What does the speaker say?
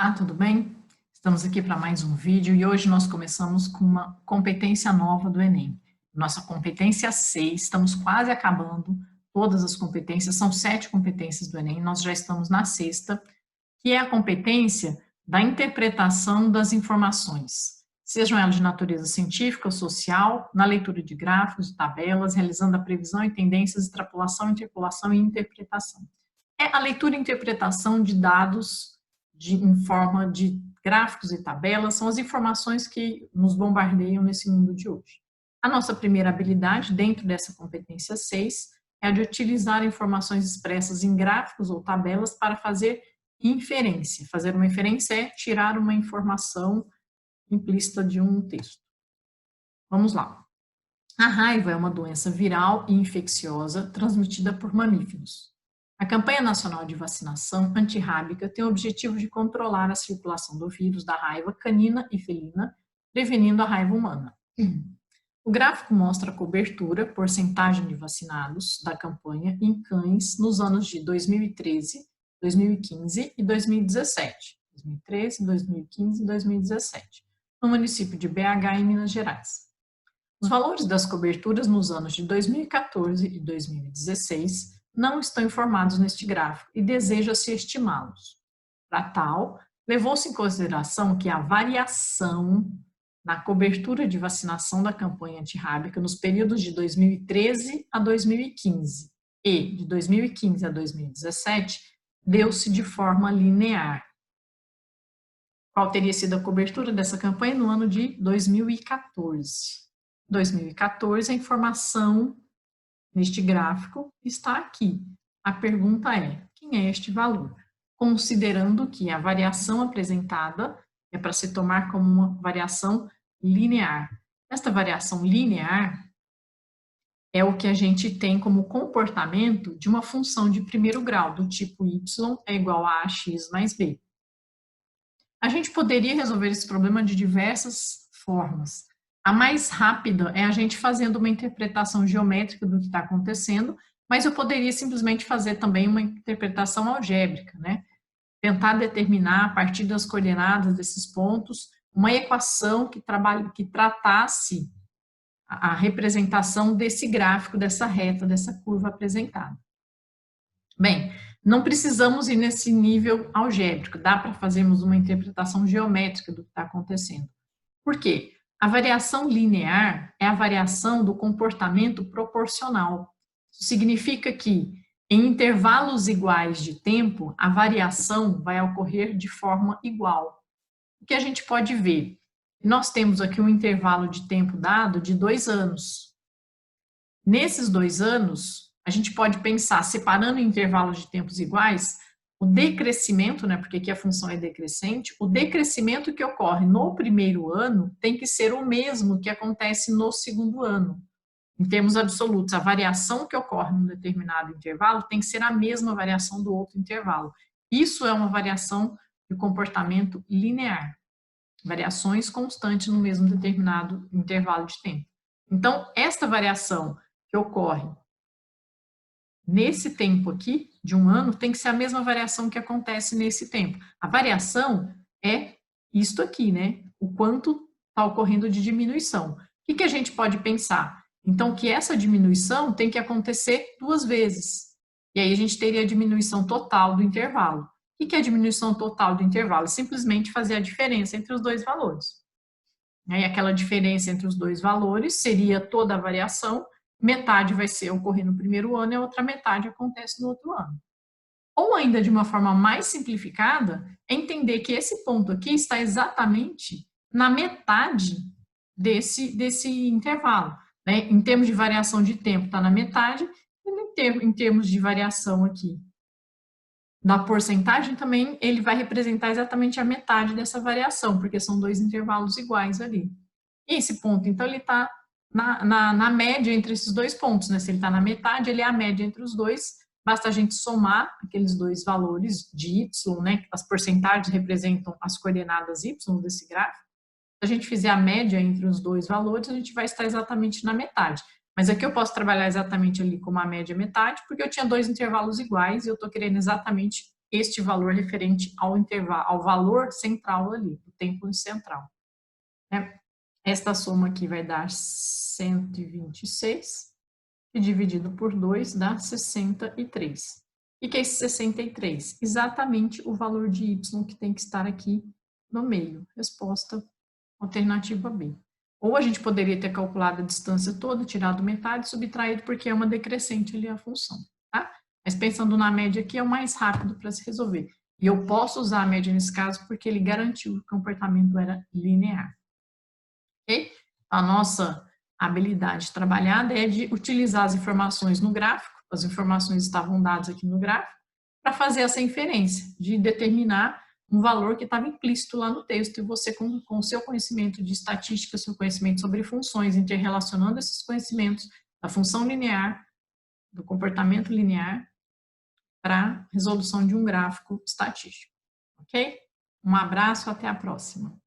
Olá, tudo bem? Estamos aqui para mais um vídeo e hoje nós começamos com uma competência nova do Enem. Nossa competência 6, estamos quase acabando todas as competências, são 7 competências do Enem, nós já estamos na sexta, que é a competência da interpretação das informações, sejam elas de natureza científica ou social, na leitura de gráficos e tabelas, realizando a previsão e tendências, extrapolação, interpolação e interpretação. É a leitura e interpretação de dados em forma de gráficos e tabelas, são as informações que nos bombardeiam nesse mundo de hoje. A nossa primeira habilidade, dentro dessa competência 6, é a de utilizar informações expressas em gráficos ou tabelas para fazer inferência. Fazer uma inferência é tirar uma informação implícita de um texto. Vamos lá. A raiva é uma doença viral e infecciosa transmitida por mamíferos. A campanha nacional de vacinação antirrábica tem o objetivo de controlar a circulação do vírus da raiva canina e felina, prevenindo a raiva humana. O gráfico mostra a cobertura, porcentagem de vacinados da campanha em cães nos anos de 2013, 2015 e 2017. 2013, 2015 e 2017, no município de BH, em Minas Gerais. Os valores das coberturas nos anos de 2014 e 2016 não estão informados neste gráfico e deseja-se estimá-los. Para tal, levou-se em consideração que a variação na cobertura de vacinação da campanha antirrábica nos períodos de 2013 a 2015 e de 2015 a 2017 deu-se de forma linear. Qual teria sido a cobertura dessa campanha no ano de 2014? 2014, a informação neste gráfico está aqui. A pergunta é, quem é este valor? Considerando que a variação apresentada é para se tomar como uma variação linear. Esta variação linear é o que a gente tem como comportamento de uma função de primeiro grau, do tipo y é igual a ax mais b. A gente poderia resolver esse problema de diversas formas. A mais rápida é a gente fazendo uma interpretação geométrica do que está acontecendo, mas eu poderia simplesmente fazer também uma interpretação algébrica, né? Tentar determinar, a partir das coordenadas desses pontos, uma equação que tratasse a representação desse gráfico, dessa reta, dessa curva apresentada. Bem, não precisamos ir nesse nível algébrico, dá para fazermos uma interpretação geométrica do que está acontecendo. Por quê? A variação linear é a variação do comportamento proporcional. Isso significa que, em intervalos iguais de tempo, a variação vai ocorrer de forma igual. O que a gente pode ver? Nós temos aqui um intervalo de tempo dado de 2 anos. Nesses 2 anos, a gente pode pensar, separando em intervalos de tempos iguais, o decrescimento, né, porque aqui a função é decrescente, o decrescimento que ocorre no primeiro ano tem que ser o mesmo que acontece no segundo ano. Em termos absolutos, a variação que ocorre num determinado intervalo tem que ser a mesma variação do outro intervalo. Isso é uma variação de comportamento linear, variações constantes no mesmo determinado intervalo de tempo. Então, esta variação que ocorre nesse tempo aqui, de 1 ano, tem que ser a mesma variação que acontece nesse tempo. A variação é isto aqui, né? O quanto está ocorrendo de diminuição. O que a gente pode pensar? Então, que essa diminuição tem que acontecer 2 vezes. E aí a gente teria a diminuição total do intervalo. O que é a diminuição total do intervalo? Simplesmente fazer a diferença entre os 2 valores. E aquela diferença entre os 2 valores seria toda a variação. Metade vai ocorrer no primeiro ano e a outra metade acontece no outro ano. Ou ainda de uma forma mais simplificada, é entender que esse ponto aqui está exatamente na metade desse intervalo. Né? Em termos de variação de tempo, está na metade, e em termos de variação aqui da porcentagem, também ele vai representar exatamente a metade dessa variação, porque são 2 intervalos iguais ali. E esse ponto, então, ele está na média entre esses 2 pontos, né? Se ele está na metade, ele é a média entre os 2, basta a gente somar aqueles 2 valores de y, né? As porcentagens representam as coordenadas y desse gráfico. Se a gente fizer a média entre os 2 valores, a gente vai estar exatamente na metade. Mas aqui eu posso trabalhar exatamente ali como a média metade, porque eu tinha 2 intervalos iguais e eu estou querendo exatamente este valor referente ao intervalo, ao valor central ali, o tempo central. Né? Esta soma aqui vai dar 126, e dividido por 2 dá 63. E que é esse 63? Exatamente o valor de y que tem que estar aqui no meio. Resposta alternativa B. Ou a gente poderia ter calculado a distância toda, tirado metade e subtraído, porque é uma decrescente ali a função, tá? Mas pensando na média aqui, é o mais rápido para se resolver. E eu posso usar a média nesse caso, porque ele garantiu que o comportamento era linear. Ok? A nossa habilidade trabalhada é de utilizar as informações no gráfico, as informações estavam dadas aqui no gráfico, para fazer essa inferência, de determinar um valor que estava implícito lá no texto, e você, com o seu conhecimento de estatística, seu conhecimento sobre funções, interrelacionando esses conhecimentos da função linear, do comportamento linear, para resolução de um gráfico estatístico. Ok? Um abraço, até a próxima.